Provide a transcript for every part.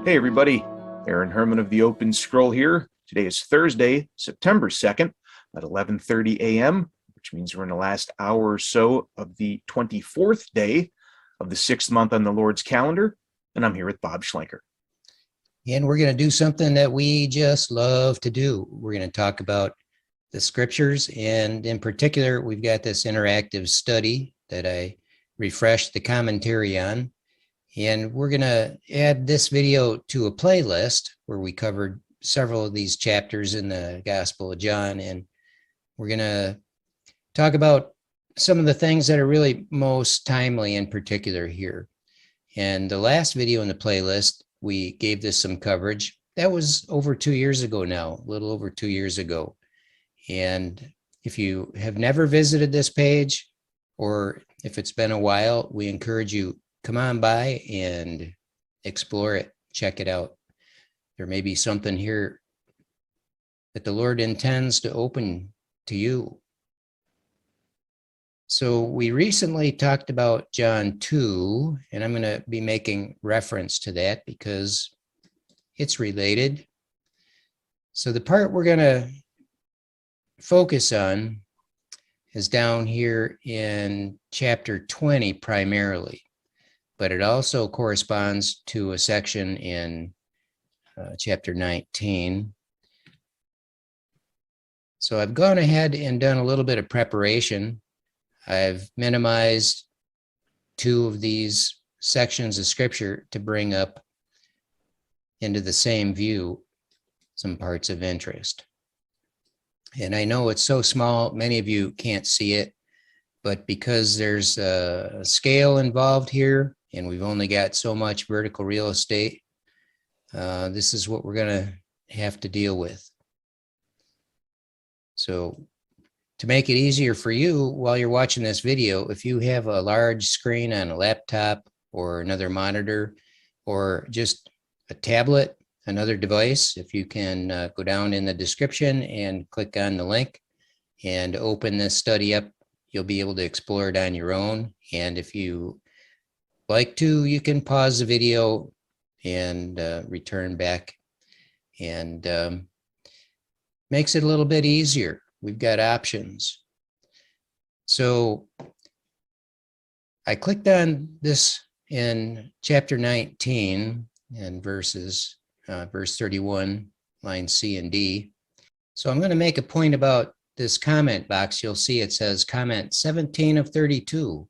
Hey everybody, Aaron Herman of the Open Scroll here. Today is Thursday, September 2nd at 11:30 a.m., which means we're in the last hour or so of the 24th day of the 6th month on the Lord's calendar, and I'm here with Bob Schlenker. And we're going to do something that we just love to do. We're going to talk about the scriptures, and in particular, we've got this interactive study that I refreshed the commentary on. And we're going to add this video to a playlist where we covered several of these chapters in the Gospel of John. And we're going to talk about some of the things that are really most timely in particular here. And the last video in the playlist, we gave this some coverage. That was over 2 years ago now, a little over 2 years ago. And if you have never visited this page, or if it's been a while, we encourage you, come on by and explore it, check it out. There may be something here that the Lord intends to open to you. So we recently talked about John 2, and I'm going to be making reference to that because it's related. So the part we're going to focus on is down here in chapter 20 primarily, but it also corresponds to a section in chapter 19. So I've gone ahead and done a little bit of preparation. I've minimized 2 of these sections of scripture to bring up into the same view some parts of interest. And I know it's so small, many of you can't see it, but because there's a scale involved here, and we've only got so much vertical real estate, this is what we're going to have to deal with. So to make it easier for you while you're watching this video, if you have a large screen on a laptop or another monitor, or just a tablet, another device, if you can go down in the description and click on the link and open this study up, you'll be able to explore it on your own. And if you like to, you can pause the video and return back, and makes it a little bit easier. We've got options. So I clicked on this in chapter 19 and verse 31, lines C and D. So I'm going to make a point about this comment box. You'll see it says comment 17 of 32.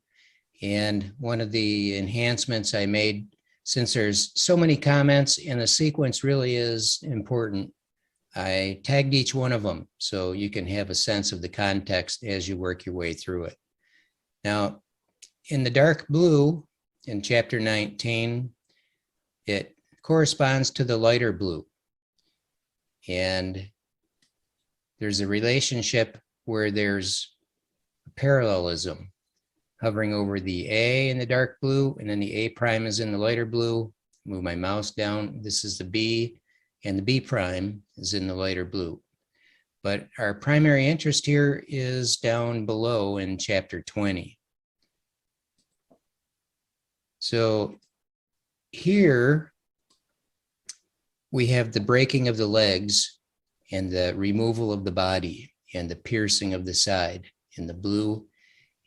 And one of the enhancements I made, since there's so many comments and the sequence really is important, I tagged each one of them so you can have a sense of the context as you work your way through it. Now, in the dark blue in chapter 19, it corresponds to the lighter blue. And there's a relationship where there's a parallelism hovering over the A in the dark blue, and then the A prime is in the lighter blue. Move my mouse down. This is the B, and the B prime is in the lighter blue. But our primary interest here is down below in chapter 20. So here we have the breaking of the legs and the removal of the body and the piercing of the side in the blue.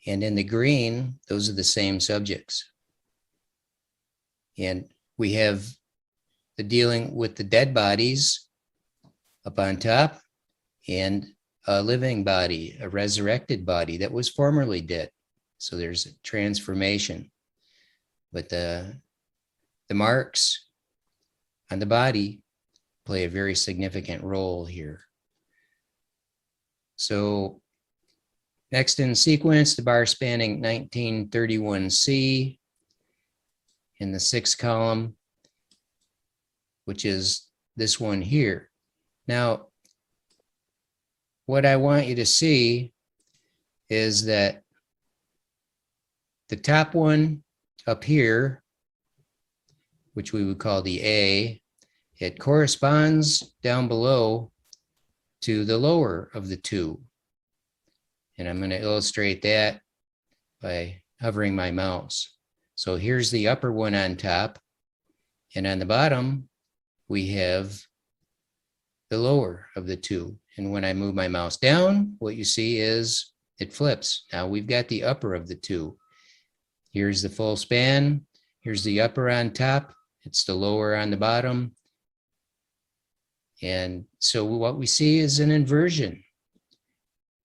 And in the green, those are the same subjects. And we have the dealing with the dead bodies up on top, and a living body, a resurrected body that was formerly dead. So there's a transformation. But the marks on the body play a very significant role here. So next in sequence, the bar spanning 1931C in the 6th column, which is this one here. Now, what I want you to see is that the top one up here, which we would call the A, it corresponds down below to the lower of the 2. And I'm going to illustrate that by hovering my mouse. So here's the upper one on top, and on the bottom we have the lower of the two. And when I move my mouse down, what you see is it flips. Now we've got the upper of the two. Here's the full span. Here's the upper on top. It's the lower on the bottom. And so what we see is an inversion.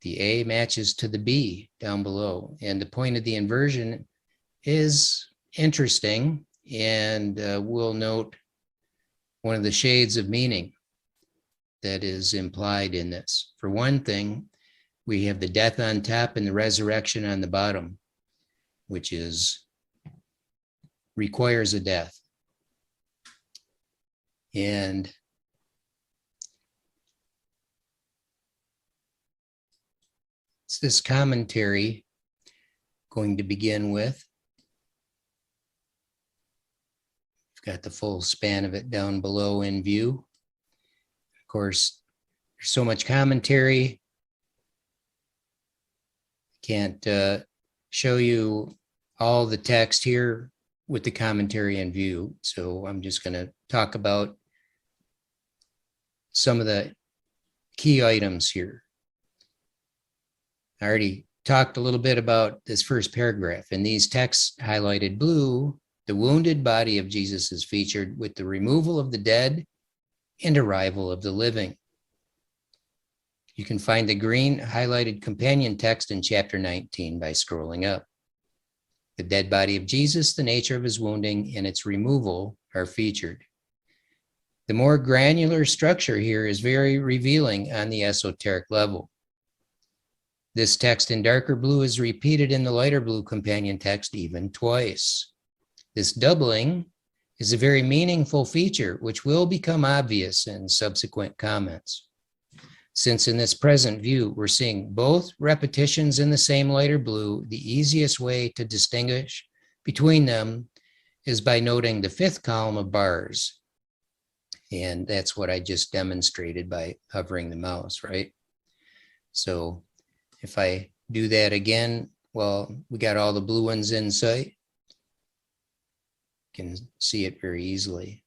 The A matches to the B down below. And the point of the inversion is interesting. And we'll note one of the shades of meaning that is implied in this. For one thing, we have the death on top and the resurrection on the bottom, which requires a death. And it's this commentary going to begin with. We've got the full span of it down below in view. Of course, there's so much commentary. Can't show you all the text here with the commentary in view. So I'm just going to talk about some of the key items here. I already talked a little bit about this first paragraph. In these texts highlighted blue, the wounded body of Jesus is featured with the removal of the dead and arrival of the living. You can find the green highlighted companion text in chapter 19 by scrolling up. The dead body of Jesus, the nature of his wounding, and its removal are featured. The more granular structure here is very revealing on the esoteric level. This text in darker blue is repeated in the lighter blue companion text even twice. This doubling is a very meaningful feature which will become obvious in subsequent comments. Since in this present view, we're seeing both repetitions in the same lighter blue, the easiest way to distinguish between them is by noting the fifth column of bars. And that's what I just demonstrated by hovering the mouse, right? So if I do that again, well, we got all the blue ones in sight. Can see it very easily.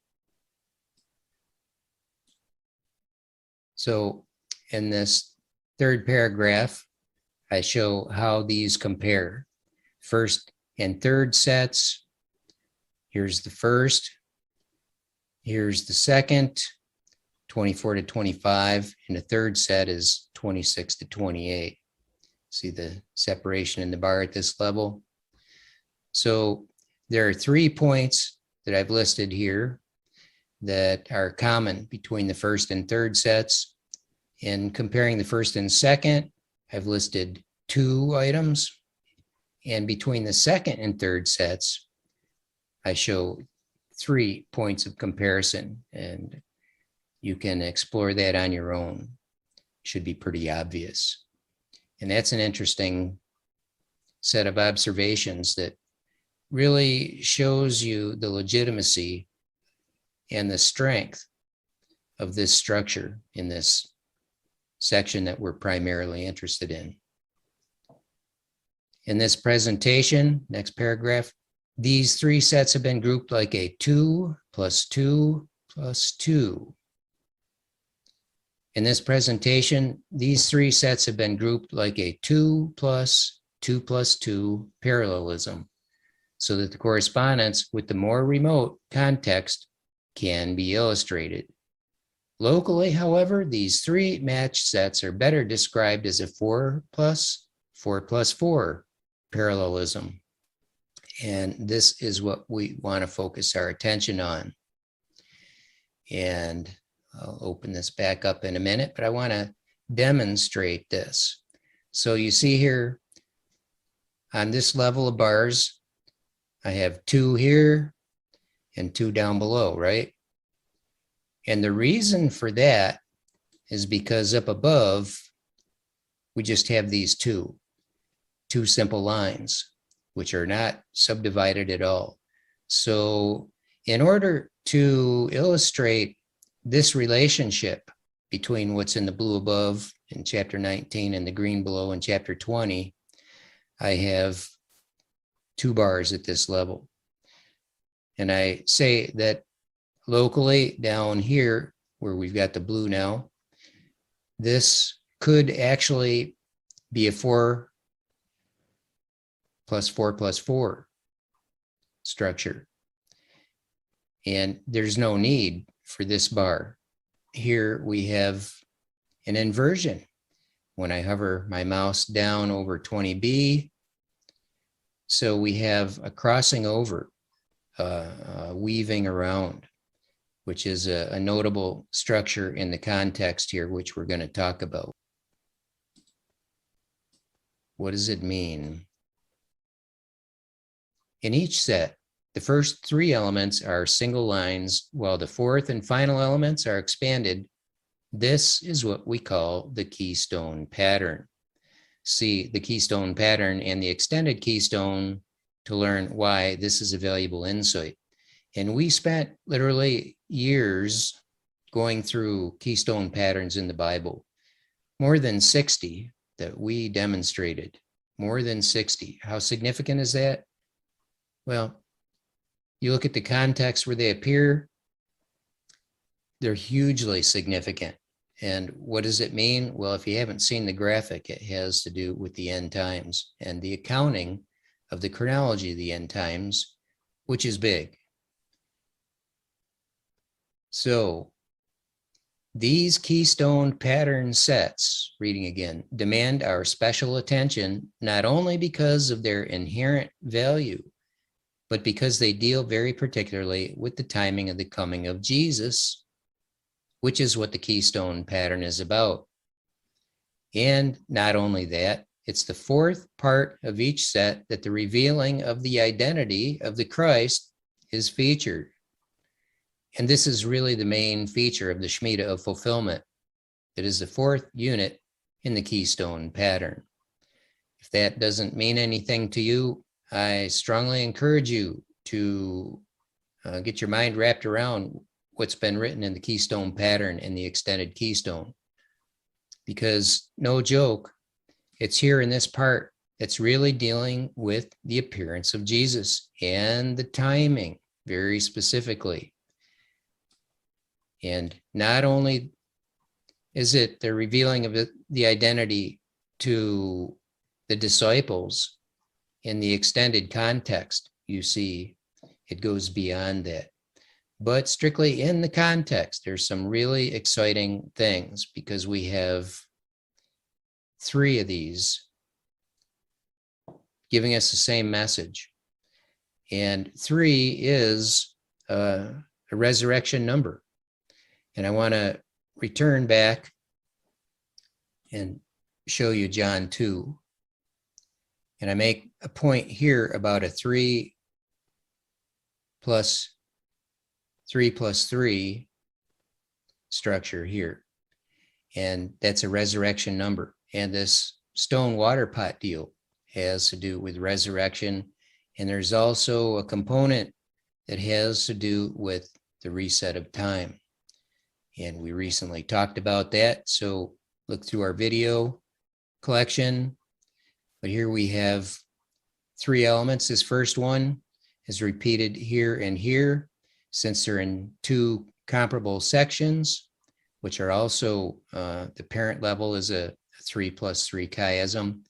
So in this third paragraph, I show how these compare. First and third sets. Here's the first. Here's the second, 24 to 25. And the third set is 26 to 28. See the separation in the bar at this level. So there are 3 points that I've listed here that are common between the first and third sets. In comparing the first and second, I've listed 2 items. And between the second and third sets, I show 3 points of comparison. And you can explore that on your own. Should be pretty obvious. And that's an interesting set of observations that really shows you the legitimacy and the strength of this structure in this section that we're primarily interested in. In this presentation, next paragraph, these 3 sets have been grouped like a 2 plus 2 plus 2. In this presentation, these 3 sets have been grouped like a 2 plus 2 plus 2 parallelism, so that the correspondence with the more remote context can be illustrated. Locally, however, these 3 matched sets are better described as a 4 plus 4 plus 4 parallelism. And this is what we want to focus our attention on. And I'll open this back up in a minute, but I want to demonstrate this. So you see here on this level of bars, I have 2 here and 2 down below, right? And the reason for that is because up above, we just have these two simple lines, which are not subdivided at all. So in order to illustrate this relationship between what's in the blue above in chapter 19 and the green below in chapter 20, I have 2 bars at this level. And I say that locally down here where we've got the blue now, this could actually be a 4 plus 4 plus 4 structure. And there's no need for this bar. Here we have an inversion. When I hover my mouse down over 20B, so we have a crossing over, weaving around, which is a notable structure in the context here, which we're going to talk about. What does it mean? In each set, the first 3 elements are single lines, while the 4th and final elements are expanded. This is what we call the keystone pattern. See the keystone pattern and the extended keystone to learn why this is a valuable insight. And we spent literally years going through keystone patterns in the Bible, more than 60 that we demonstrated, more than 60. How significant is that? Well, you look at the context where they appear, they're hugely significant. And what does it mean? Well, if you haven't seen the graphic, it has to do with the end times and the accounting of the chronology of the end times, which is big. So these keystone pattern sets, reading again, demand our special attention, not only because of their inherent value, but because they deal very particularly with the timing of the coming of Jesus, which is what the keystone pattern is about. And not only that, it's the 4th part of each set that the revealing of the identity of the Christ is featured. And this is really the main feature of the Shemitah of fulfillment. It is the 4th unit in the keystone pattern. If that doesn't mean anything to you, I strongly encourage you to get your mind wrapped around what's been written in the keystone pattern and the extended keystone. Because no joke, it's here in this part that's really dealing with the appearance of Jesus and the timing very specifically. And not only is it the revealing of the identity to the disciples in the extended context, you see, it goes beyond that. But strictly in the context, there's some really exciting things because we have 3 of these giving us the same message. And 3 is a resurrection number. And I want to return back and show you John 2. And I make a point here about a 3 plus 3 plus 3 structure here. And that's a resurrection number. And this stone water pot deal has to do with resurrection. And there's also a component that has to do with the reset of time. And we recently talked about that. So look through our video collection. But here we have 3 elements. This first one is repeated here and here, since they're in 2 comparable sections, which are also, the parent level is a 3 plus 3 chiasm.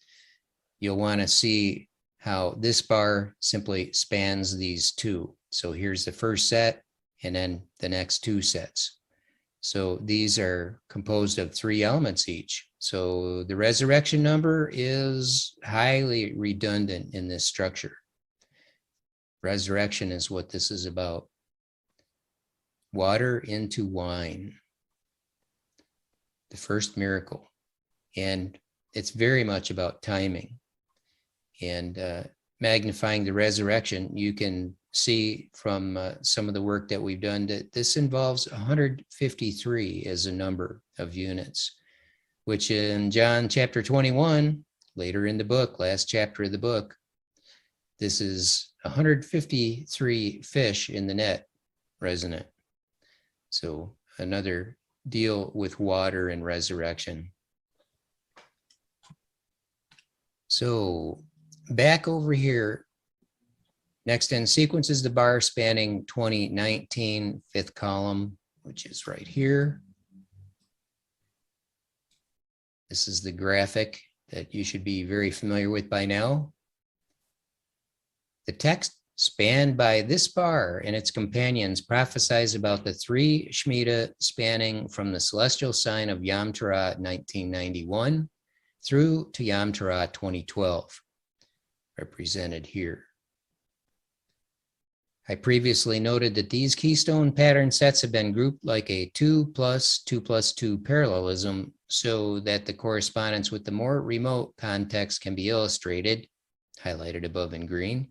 You'll want to see how this bar simply spans these 2. So here's the first set, and then the next 2 sets. So these are composed of 3 elements each. So the resurrection number is highly redundant in this structure. Resurrection is what this is about. Water into wine. The first miracle. And it's very much about timing. And magnifying the resurrection, you can see from some of the work that we've done that this involves 153 as a number of units, which in John chapter 21, later in the book, last chapter of the book, this is 153 fish in the net resonant. So another deal with water and resurrection. So back over here Next in sequence is the bar spanning 2019, fifth column, which is right here. This is the graphic that you should be very familiar with by now. The text spanned by this bar and its companions prophesies about the three Shemitah spanning from the celestial sign of Yom Teruah 1991 through to Yom Teruah 2012, represented here. I previously noted that these keystone pattern sets have been grouped like a 2 plus 2 plus 2 parallelism so that the correspondence with the more remote context can be illustrated, highlighted above in green.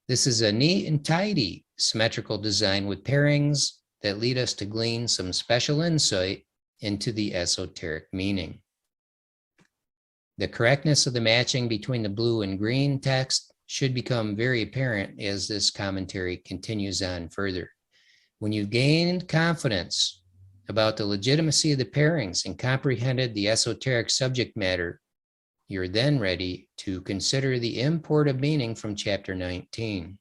This is a neat and tidy symmetrical design with pairings that lead us to glean some special insight into the esoteric meaning. The correctness of the matching between the blue and green text should become very apparent as this commentary continues on further. When you've gained confidence about the legitimacy of the pairings and comprehended the esoteric subject matter, you're then ready to consider the import of meaning from chapter 19.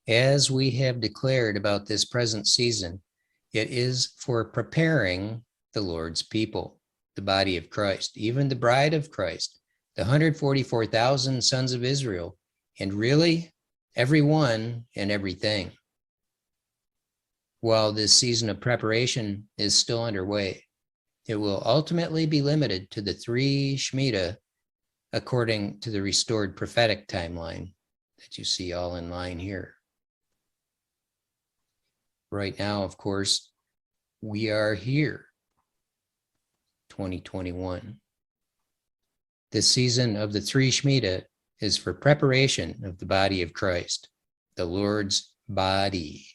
As we have declared about this present season, it is for preparing the Lord's people, the body of Christ, even the bride of Christ, the 144,000 sons of Israel, and really everyone and everything. While this season of preparation is still underway, it will ultimately be limited to the three Shemitah according to the restored prophetic timeline that you see all in line here. Right now, of course, we are here, 2021. This season of the three Shemitah is for preparation of the body of Christ, the Lord's body.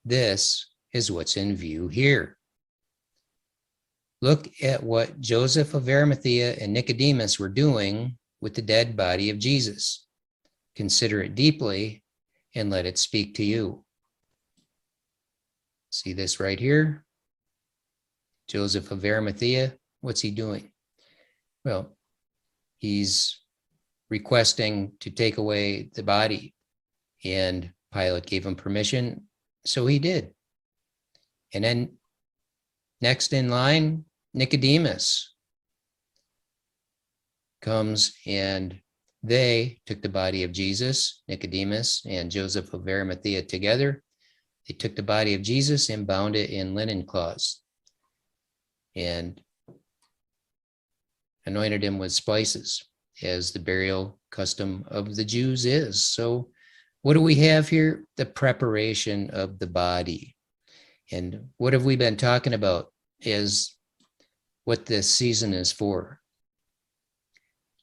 This is what's in view here. Look at what Joseph of Arimathea and Nicodemus were doing with the dead body of Jesus. Consider it deeply and let it speak to you. See this right here? Joseph of Arimathea, what's he doing? Well, he's requesting to take away the body, and Pilate gave him permission, so he did. And then next in line, Nicodemus comes, and they took the body of Jesus, Nicodemus and Joseph of Arimathea together. They took the body of Jesus and bound it in linen cloths and anointed him with spices, as the burial custom of the Jews is. So what do we have here? The preparation of the body. And what have we been talking about is what this season is for.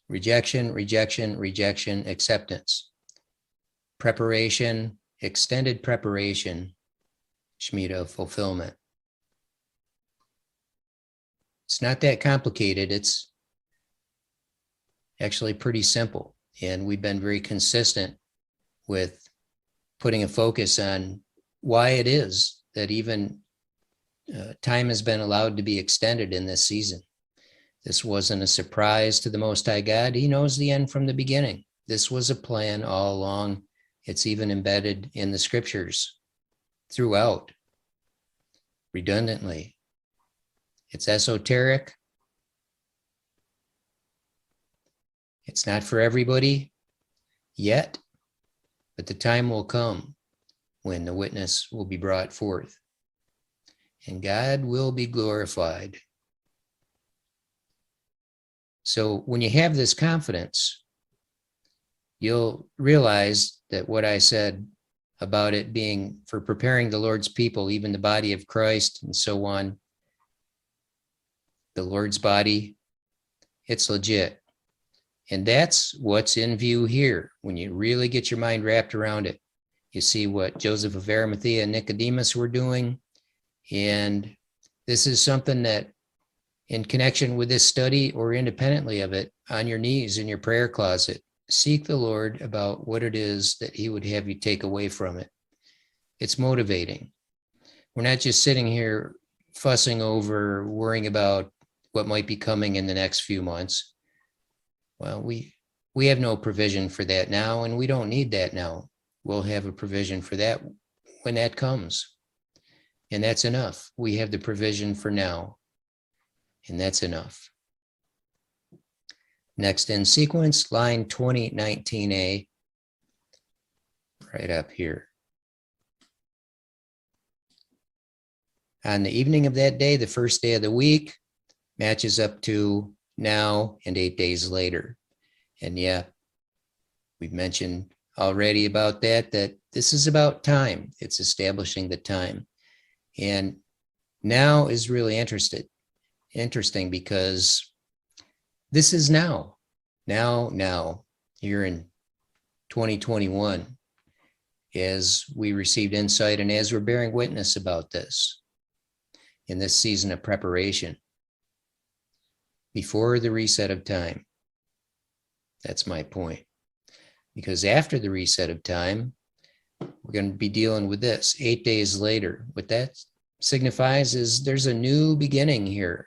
Rejection, rejection, rejection, acceptance. Preparation, extended preparation, Shemitah fulfillment. It's not that complicated. It's actually pretty simple. And we've been very consistent with putting a focus on why it is that even time has been allowed to be extended in this season. This wasn't a surprise to the Most High God. He knows the end from the beginning. This was a plan all along. It's even embedded in the scriptures throughout, redundantly. It's esoteric. It's not for everybody yet, but the time will come when the witness will be brought forth and God will be glorified. So when you have this confidence, you'll realize that what I said about it being for preparing the Lord's people, even the body of Christ and so on, the Lord's body, it's legit. And that's what's in view here. When you really get your mind wrapped around it, you see what Joseph of Arimathea and Nicodemus were doing. And this is something that, in connection with this study or independently of it, on your knees in your prayer closet, seek the Lord about what it is that he would have you take away from it. It's motivating. We're not just sitting here fussing over, worrying about what might be coming in the next few months. Well, we We have no provision for that now, and we don't need that now. We'll have a provision for that when that comes. And that's enough. We have the provision for now, and that's enough. Next in sequence, line 2019A, right up here. On the evening of that day, the first day of the week, matches up to now and 8 days later. And yeah, we've mentioned already about that this is about time. It's establishing the time. And now is really interesting because this is now, here in 2021, as we received insight and as we're bearing witness about this in this season of preparation before the reset of time. That's my point. Because after the reset of time, we're going to be dealing with this 8 days later. What that signifies is there's a new beginning here.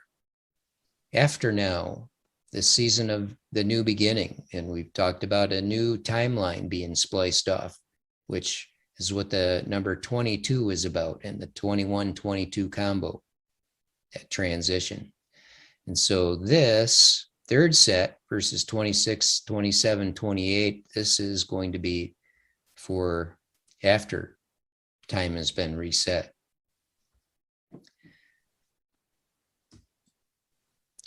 After now, this season of the new beginning, and we've talked about a new timeline being spliced off, which is what the number 22 is about, and the 21-22 combo, that transition. And so this third set versus 26, 27, 28, this is going to be for after time has been reset.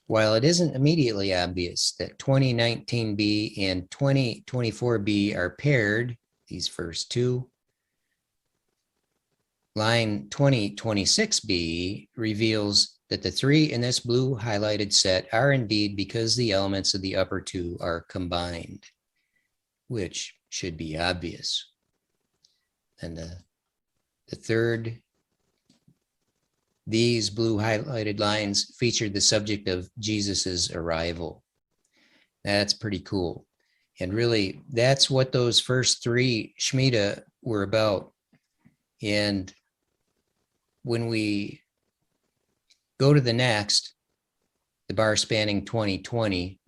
While it isn't immediately obvious that 2019B and 2024B are paired, these first two, line 2026B reveals that the three in this blue highlighted set are indeed because the elements of the upper two are combined, which should be obvious. And the third, these blue highlighted lines featured the subject of Jesus's arrival. That's pretty cool. And really, that's what those first three Shemitah were about. And when we go to the next, the bar spanning 2020,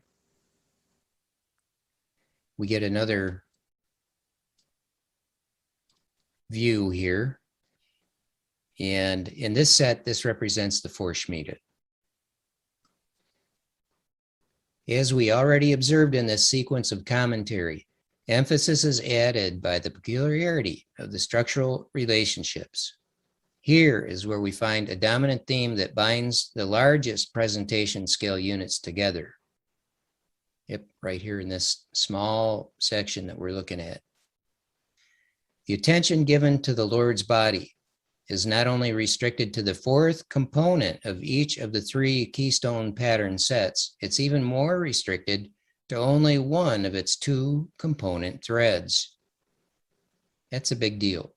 we get another view here. And in this set, this represents the fourth Shemitah. As we already observed in this sequence of commentary, emphasis is added by the peculiarity of the structural relationships. Here is where we find a dominant theme that binds the largest presentation scale units together. Yep, right here in this small section that we're looking at. The attention given to the Lord's body is not only restricted to the fourth component of each of the three keystone pattern sets, it's even more restricted to only one of its two component threads. That's a big deal.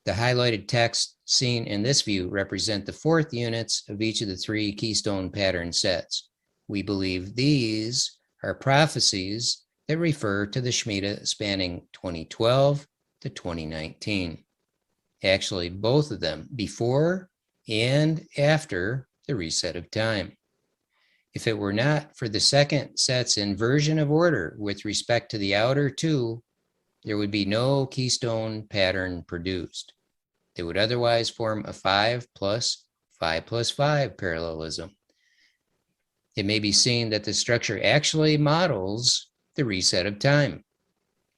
The highlighted text seen in this view represent the fourth units of each of the three keystone pattern sets. We believe these are prophecies that refer to the Shemitah spanning 2012 to 2019. Actually, both of them, before and after the reset of time. If it were not for the second set's inversion of order with respect to the outer two, there would be no keystone pattern produced. They would otherwise form a 5 plus 5 plus 5 parallelism. It may be seen that the structure actually models the reset of time.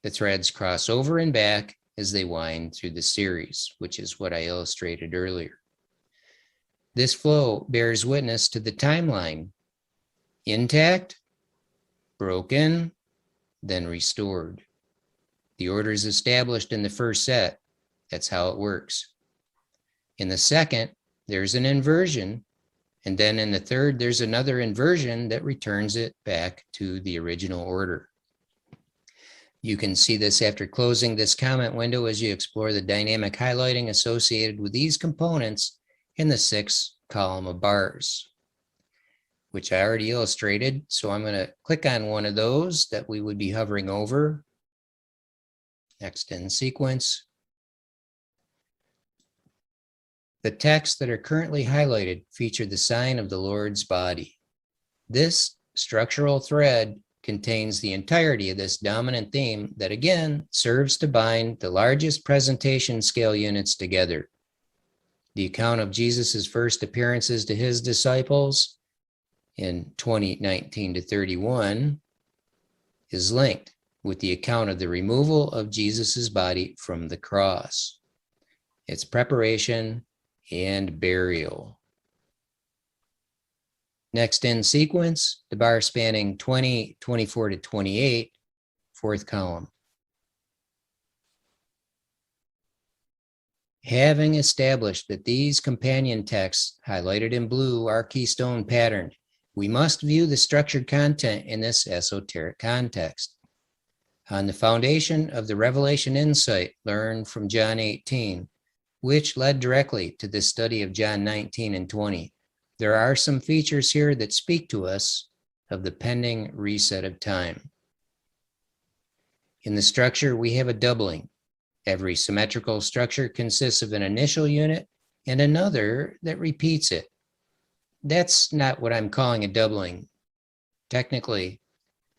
The threads cross over and back as they wind through the series, which is what I illustrated earlier. This flow bears witness to the timeline: intact, broken, then restored. The order is established in the first set. That's how it works. In the second, there's an inversion. And then in the third, there's another inversion that returns it back to the original order. You can see this after closing this comment window as you explore the dynamic highlighting associated with these components in the 6th column of bars, which I already illustrated. So I'm going to click on one of those that we would be hovering over. Next in sequence. The texts that are currently highlighted feature the sign of the Lord's body. This structural thread contains the entirety of this dominant theme that again serves to bind the largest presentation scale units together. The account of Jesus's first appearances to his disciples in 20:19 to 31 is linked with the account of the removal of Jesus's body from the cross, its preparation and burial. Next in sequence, the bar spanning 20, 24 to 28, fourth column. Having established that these companion texts, highlighted in blue, are keystone patterned, we must view the structured content in this esoteric context. On the foundation of the revelation insight learned from John 18, which led directly to the study of John 19 and 20, there are some features here that speak to us of the pending reset of time. In the structure, we have a doubling. Every symmetrical structure consists of an initial unit and another that repeats it. That's not what I'm calling a doubling. Technically,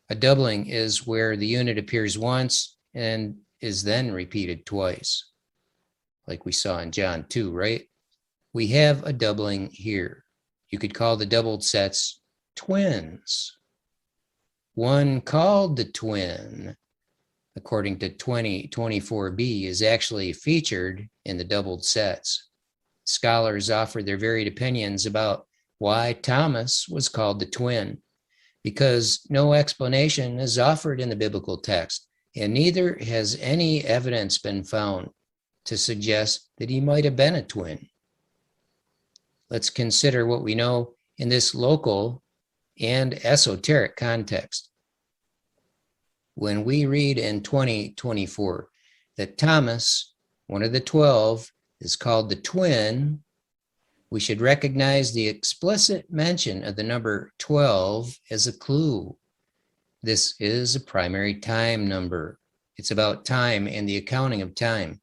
a doubling is where the unit appears once and is then repeated twice, like we saw in John 2, right? We have a doubling here. You could call the doubled sets twins. One called the twin, according to 2024b, is actually featured in the doubled sets. Scholars offer their varied opinions about why Thomas was called the twin, because no explanation is offered in the biblical text, and neither has any evidence been found to suggest that he might have been a twin. Let's consider what we know in this local and esoteric context. When we read in 2024 that Thomas, one of the 12, is called the twin, we should recognize the explicit mention of the number 12 as a clue. This is a primary time number. It's about time and the accounting of time.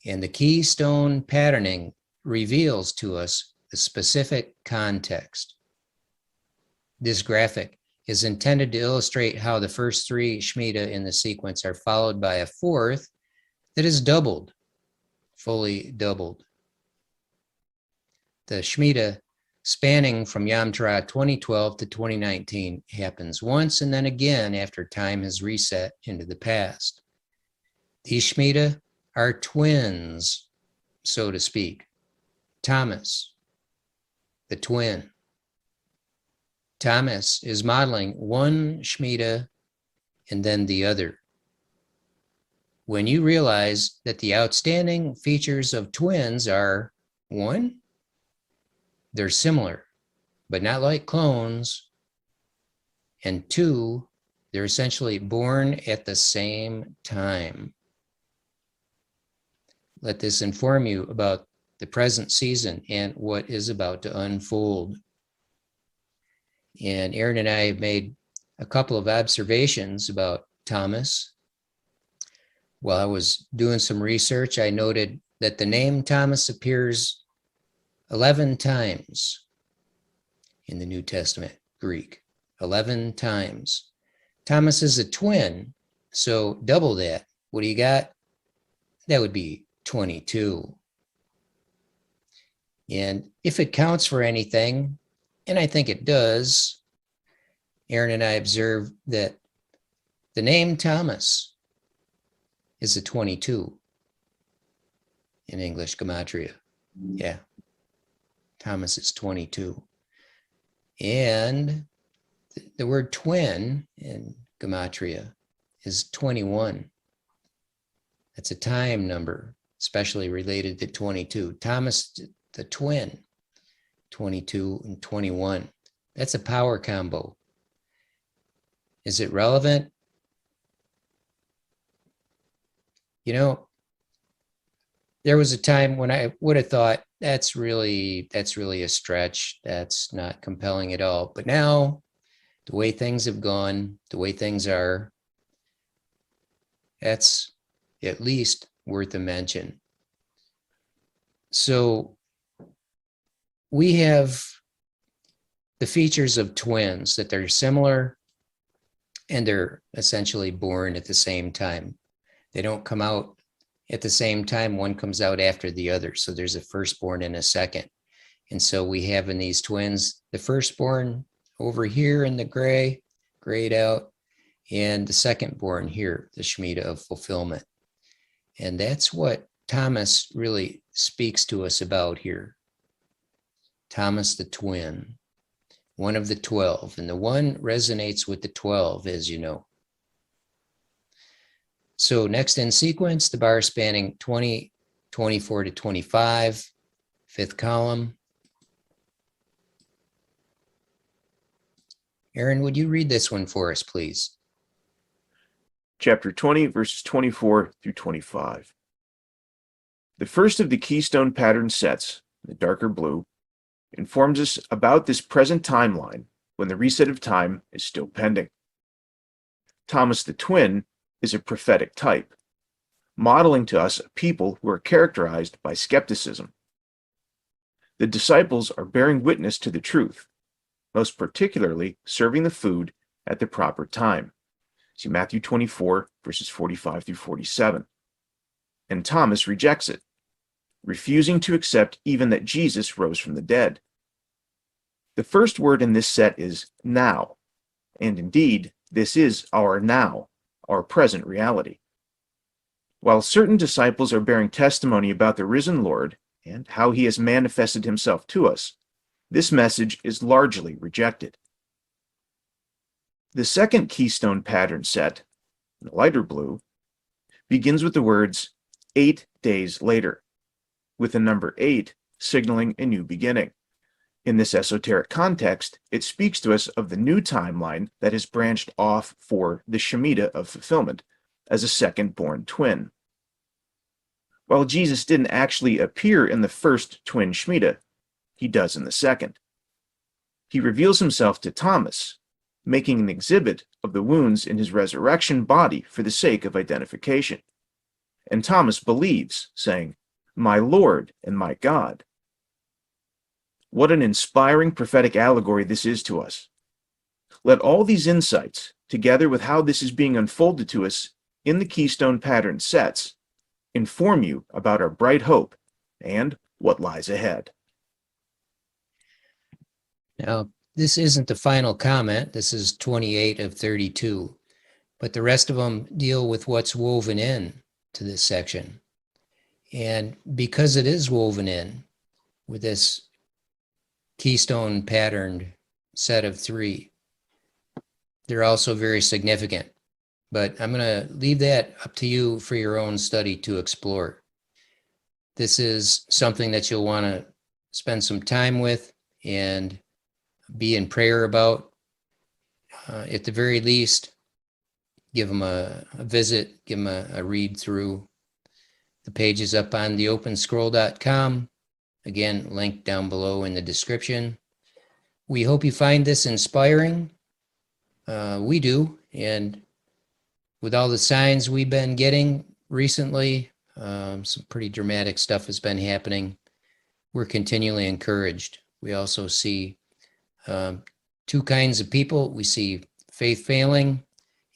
And the keystone patterning reveals to us the specific context. This graphic is intended to illustrate how the first three Shemitah in the sequence are followed by a fourth that is doubled, fully doubled. The Shemitah spanning from Yom Teruah 2012 to 2019 happens once and then again after time has reset into the past. These Shemitah are twins, so to speak. Thomas, the twin. Thomas is modeling one Shemitah and then the other. When you realize that the outstanding features of twins are, one, they're similar, but not like clones, and two, they're essentially born at the same time. Let this inform you about the present season and what is about to unfold. And Aaron and I have made a couple of observations about Thomas. While I was doing some research, I noted that the name Thomas appears 11 times in the New Testament Greek, 11 times. Thomas is a twin, so double that. What do you got? That would be 22. And if it counts for anything, and I think it does, Aaron and I observed that the name Thomas is a 22 in English gematria. Yeah, Thomas is 22. And the word twin in gematria is 21. That's a time number, especially related to 22. Thomas, the twin, 22 and 21. That's a power combo. Is it relevant? You know, there was a time when I would have thought that's really a stretch. That's not compelling at all. But now, the way things have gone, the way things are, that's at least worth a mention. So we have the features of twins, that they're similar and they're essentially born at the same time. They don't come out at the same time. One comes out after the other. So there's a firstborn and a second. And so we have in these twins, the firstborn over here in the grayed out, and the secondborn here, the Shemitah of fulfillment. And that's what Thomas really speaks to us about here. Thomas the twin, one of the 12. And the one resonates with the 12, as you know. So next in sequence, the bar spanning 20, 24 to 25, fifth column. Aaron, would you read this one for us, please? Chapter 20, verses 24 through 25. The first of the keystone pattern sets, the darker blue, informs us about this present timeline when the reset of time is still pending. Thomas the twin is a prophetic type, modeling to us a people who are characterized by skepticism. The disciples are bearing witness to the truth, most particularly serving the food at the proper time. See Matthew 24, verses 45 through 47. And Thomas rejects it, refusing to accept even that Jesus rose from the dead. The first word in this set is now, and indeed, this is our now, our present reality. While certain disciples are bearing testimony about the risen Lord and how he has manifested himself to us, this message is largely rejected. The second keystone pattern set, the lighter blue, begins with the words 8 days later, with the number 8 signaling a new beginning. In this esoteric context, it speaks to us of the new timeline that has branched off for the Shemitah of fulfillment as a second-born twin. While Jesus didn't actually appear in the first twin Shemitah, he does in the second. He reveals himself to Thomas, making an exhibit of the wounds in his resurrection body for the sake of identification. And Thomas believes, saying, "My Lord and my God." What an inspiring prophetic allegory this is to us. Let all these insights, together with how this is being unfolded to us in the keystone pattern sets, inform you about our bright hope and what lies ahead. Now, this isn't the final comment. This is 28 of 32, but the rest of them deal with what's woven in to this section. And because it is woven in with this keystone patterned set of 3, they're also very significant. But I'm going to leave that up to you for your own study to explore. This is something that you'll want to spend some time with and be in prayer about. At the very least, give them a visit, give them a read through. The page is up on theopenscroll.com. Again, linked down below in the description. We hope you find this inspiring. We do. And with all the signs we've been getting recently, some pretty dramatic stuff has been happening. We're continually encouraged. We also see 2 kinds of people. We see faith failing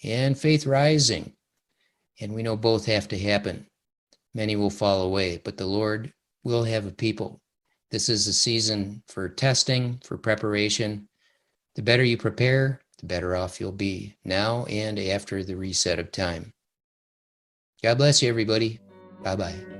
and faith rising. And we know both have to happen. Many will fall away, but the Lord will have a people. This is a season for testing, for preparation. The better you prepare, the better off you'll be now and after the reset of time. God bless you, everybody. Bye-bye.